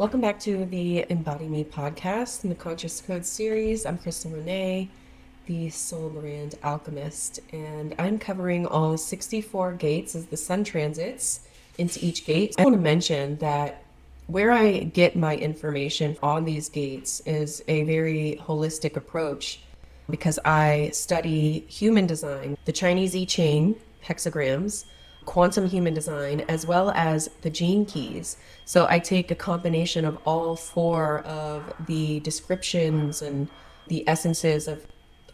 Welcome back to the Embody Me podcast in the Conscious Code series. I'm Crystal Renee, the Soul Brand Alchemist, and I'm covering all 64 gates as the sun transits into each gate. I want to mention that where I get my information on these gates is a very holistic approach because I study human design, the Chinese I Ching, hexagrams, quantum human design, as well as the gene keys. So I take a combination of all four of the descriptions and the essences of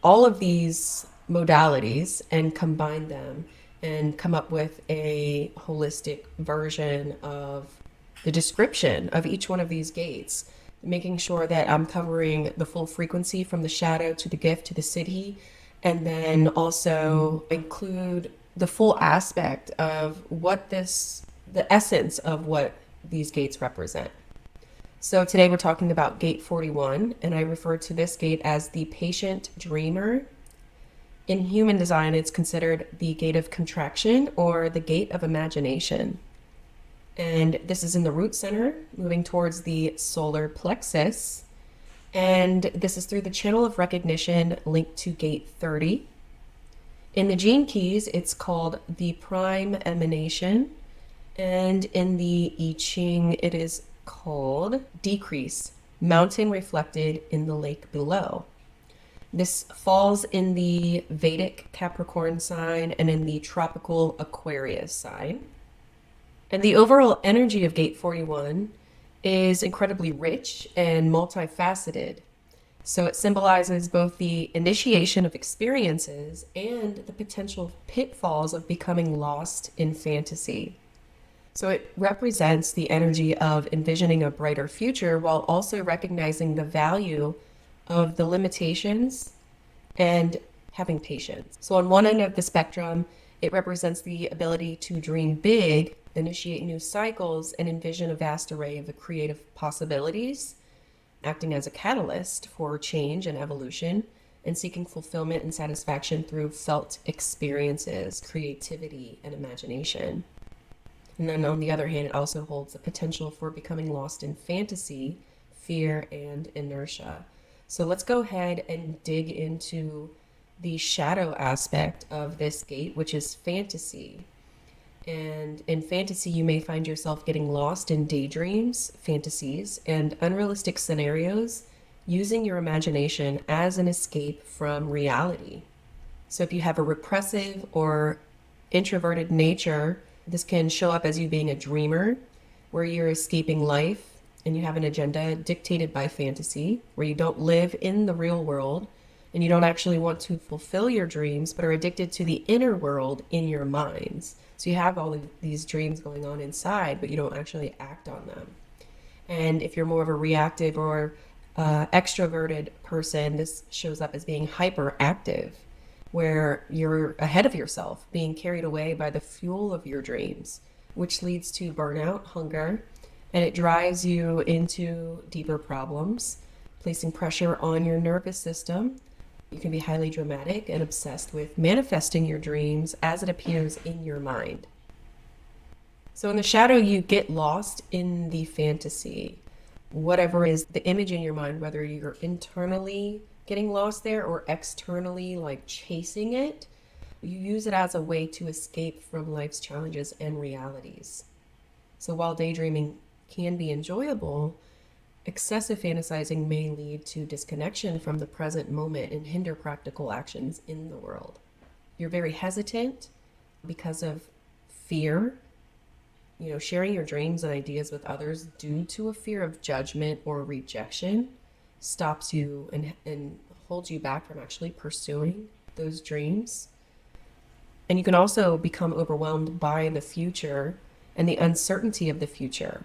all of these modalities and combine them and come up with a holistic version of the description of each one of these gates, making sure that I'm covering the full frequency from the shadow to the gift to the siddhi, and then also include the full aspect of the essence of what these gates represent. So today we're talking about gate 41, and I refer to this gate as the patient dreamer. In human design, it's considered the gate of contraction or the gate of imagination. And this is in the root center, moving towards the solar plexus. And this is through the channel of recognition linked to gate 30. In the gene keys, it's called the prime emanation. And in the I Ching, it is called decrease, mountain reflected in the lake below. This falls in the Vedic Capricorn sign and in the tropical Aquarius sign. And the overall energy of gate 41 is incredibly rich and multifaceted. So it symbolizes both the initiation of experiences and the potential pitfalls of becoming lost in fantasy. So it represents the energy of envisioning a brighter future while also recognizing the value of the limitations and having patience. So on one end of the spectrum, it represents the ability to dream big, initiate new cycles, and envision a vast array of the creative possibilities, acting as a catalyst for change and evolution, and seeking fulfillment and satisfaction through felt experiences, creativity, and imagination. And then on the other hand, it also holds the potential for becoming lost in fantasy, fear, and inertia. So let's go ahead and dig into the shadow aspect of this gate, which is fantasy. And in fantasy, you may find yourself getting lost in daydreams, fantasies, and unrealistic scenarios, using your imagination as an escape from reality. So if you have a repressive or introverted nature, this can show up as you being a dreamer, where you're escaping life and you have an agenda dictated by fantasy, where you don't live in the real world and you don't actually want to fulfill your dreams, but are addicted to the inner world in your minds. So you have all of these dreams going on inside, but you don't actually act on them. And if you're more of a reactive or extroverted person, this shows up as being hyperactive, where you're ahead of yourself, being carried away by the fuel of your dreams, which leads to burnout, hunger, and it drives you into deeper problems, placing pressure on your nervous system. You can be highly dramatic and obsessed with manifesting your dreams as it appears in your mind. So in the shadow, you get lost in the fantasy, whatever is the image in your mind, whether you're internally getting lost there or externally like chasing it. You use it as a way to escape from life's challenges and realities. So while daydreaming can be enjoyable, excessive fantasizing may lead to disconnection from the present moment and hinder practical actions in the world. You're very hesitant because of fear, sharing your dreams and ideas with others due to a fear of judgment or rejection stops you and holds you back from actually pursuing those dreams. And you can also become overwhelmed by the future and the uncertainty of the future,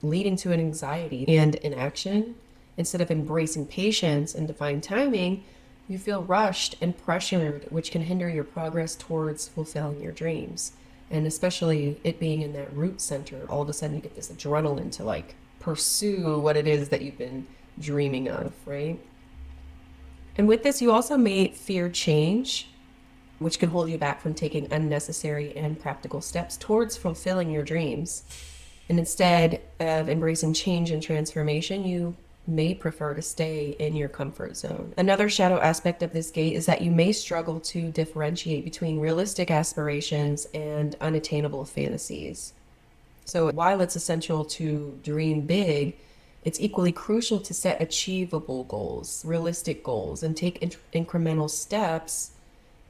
leading to an anxiety and inaction. Instead of embracing patience and divine timing, you feel rushed and pressured, which can hinder your progress towards fulfilling your dreams. And especially it being in that root center, all of a sudden you get this adrenaline to pursue what it is that you've been dreaming of, right? And with this, you also may fear change, which can hold you back from taking unnecessary and practical steps towards fulfilling your dreams. And instead of embracing change and transformation, you may prefer to stay in your comfort zone. Another shadow aspect of this gate is that you may struggle to differentiate between realistic aspirations and unattainable fantasies. So while it's essential to dream big, it's equally crucial to set achievable goals, realistic goals, and take incremental steps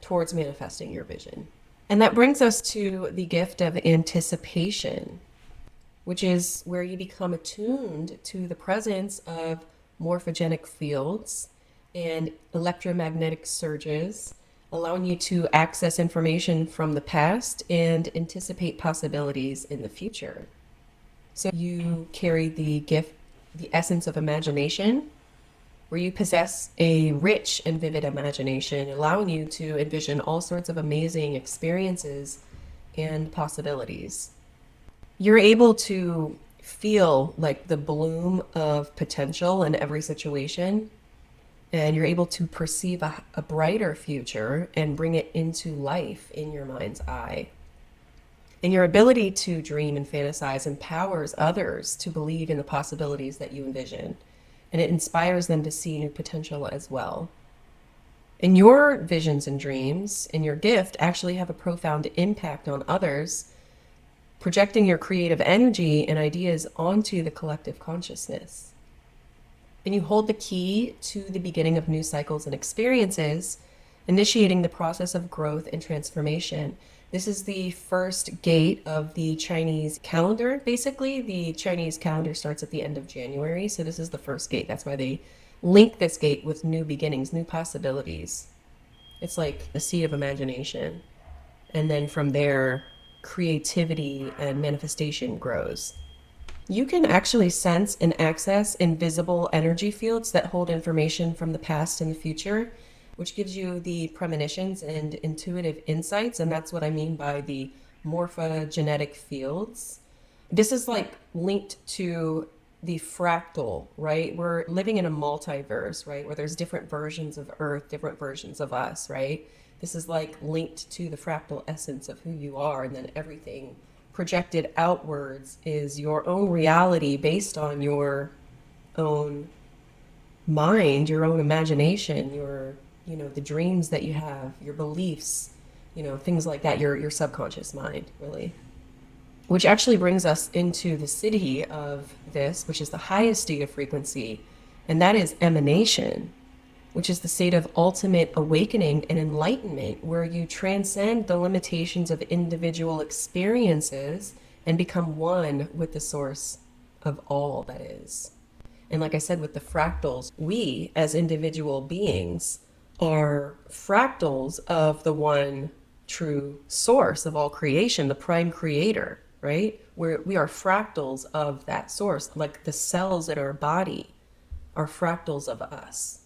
towards manifesting your vision. And that brings us to the gift of anticipation, which is where you become attuned to the presence of morphogenic fields and electromagnetic surges, allowing you to access information from the past and anticipate possibilities in the future. So you carry the gift, the essence of imagination, where you possess a rich and vivid imagination, allowing you to envision all sorts of amazing experiences and possibilities. You're able to feel like the bloom of potential in every situation, and you're able to perceive a brighter future and bring it into life in your mind's eye. And your ability to dream and fantasize empowers others to believe in the possibilities that you envision, and it inspires them to see new potential as well. And your visions and dreams and your gift actually have a profound impact on others, projecting your creative energy and ideas onto the collective consciousness. And you hold the key to the beginning of new cycles and experiences, initiating the process of growth and transformation. This is the first gate of the Chinese calendar. Basically, the Chinese calendar starts at the end of January, so this is the first gate. That's why they link this gate with new beginnings, new possibilities. It's like the seed of imagination. And then from there, creativity and manifestation grows. You can actually sense and access invisible energy fields that hold information from the past and the future, which gives you the premonitions and intuitive insights. And that's what I mean by the morphogenetic fields. This is like linked to the fractal, right? We're living in a multiverse, right? Where there's different versions of Earth, different versions of us, right? This is like linked to the fractal essence of who you are, and then everything projected outwards is your own reality based on your own mind, your own imagination, your, the dreams that you have, your beliefs, things like that, your subconscious mind, really. Which actually brings us into the city of this, which is the highest state of frequency, and that is emanation, which is the state of ultimate awakening and enlightenment, where you transcend the limitations of individual experiences and become one with the source of all that is. And like I said, with the fractals, we as individual beings are fractals of the one true source of all creation, the prime creator, right? We are fractals of that source, like the cells in our body are fractals of us.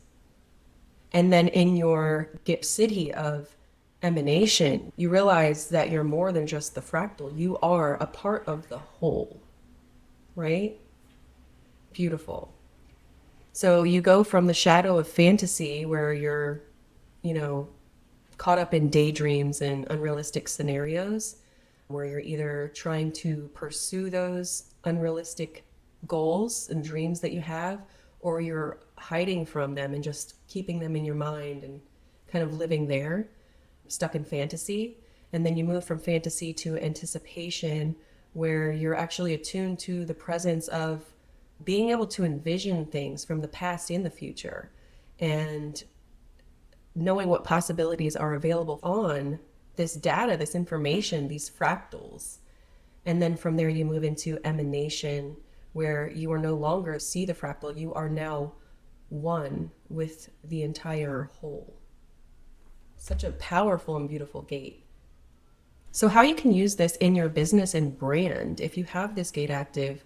And then in your gift city of emanation, you realize that you're more than just the fractal. You are a part of the whole, right? Beautiful. So you go from the shadow of fantasy, where you're, caught up in daydreams and unrealistic scenarios, where you're either trying to pursue those unrealistic goals and dreams that you have, or you're hiding from them and just keeping them in your mind and kind of living there, stuck in fantasy. And then you move from fantasy to anticipation, where you're actually attuned to the presence of being able to envision things from the past and the future, and knowing what possibilities are available on this data, this information, these fractals. And then from there you move into emanation, where you are no longer see the fractal, you are now one with the entire whole. Such a powerful and beautiful gate. So how you can use this in your business and brand, if you have this gate active,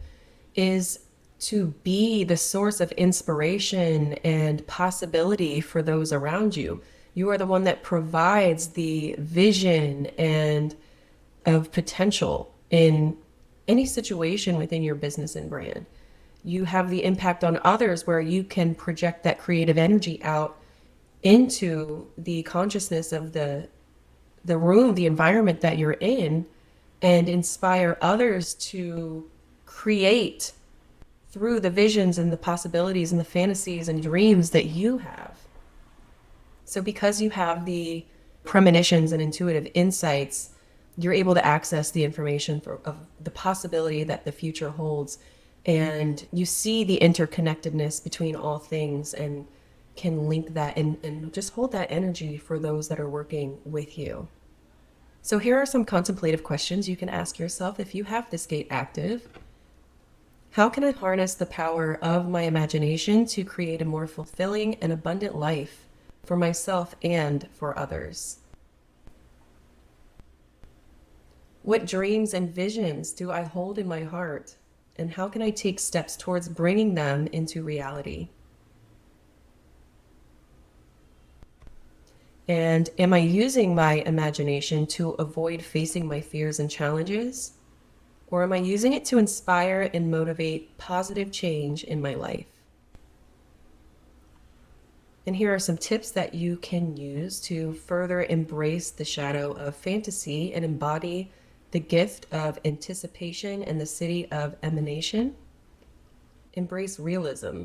is to be the source of inspiration and possibility for those around you. You are the one that provides the vision and of potential in any situation within your business and brand. You have the impact on others, where you can project that creative energy out into the consciousness of the room, the environment that you're in, and inspire others to create through the visions and the possibilities and the fantasies and dreams that you have. So because you have the premonitions and intuitive insights, you're able to access the information of the possibility that the future holds. And you see the interconnectedness between all things and can link that and just hold that energy for those that are working with you. So here are some contemplative questions you can ask yourself if you have this gate active. How can I harness the power of my imagination to create a more fulfilling and abundant life for myself and for others? What dreams and visions do I hold in my heart, and how can I take steps towards bringing them into reality? And am I using my imagination to avoid facing my fears and challenges? Or am I using it to inspire and motivate positive change in my life? And here are some tips that you can use to further embrace the shadow of fantasy and embody the gift of anticipation and the city of emanation. Embrace realism.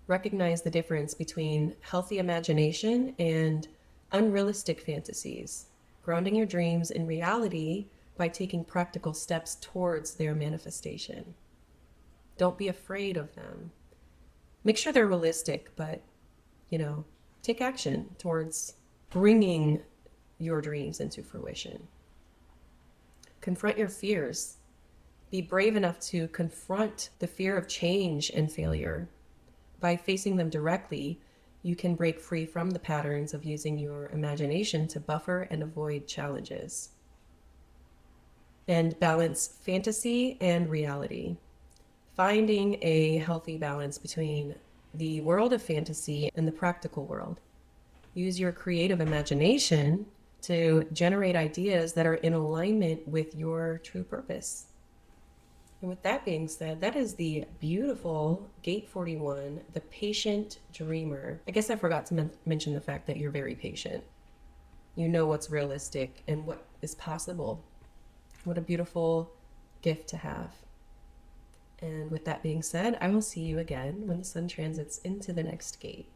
Recognize the difference between healthy imagination and unrealistic fantasies, grounding your dreams in reality by taking practical steps towards their manifestation. Don't be afraid of them. Make sure they're realistic, but, take action towards bringing your dreams into fruition. Confront your fears. Be brave enough to confront the fear of change and failure. By facing them directly, you can break free from the patterns of using your imagination to buffer and avoid challenges. And balance fantasy and reality. Finding a healthy balance between the world of fantasy and the practical world. Use your creative imagination to generate ideas that are in alignment with your true purpose. And with that being said, that is the beautiful Gate 41, the patient dreamer. I guess I forgot to mention the fact that you're very patient. You know what's realistic and what is possible. What a beautiful gift to have. And with that being said, I will see you again when the sun transits into the next gate.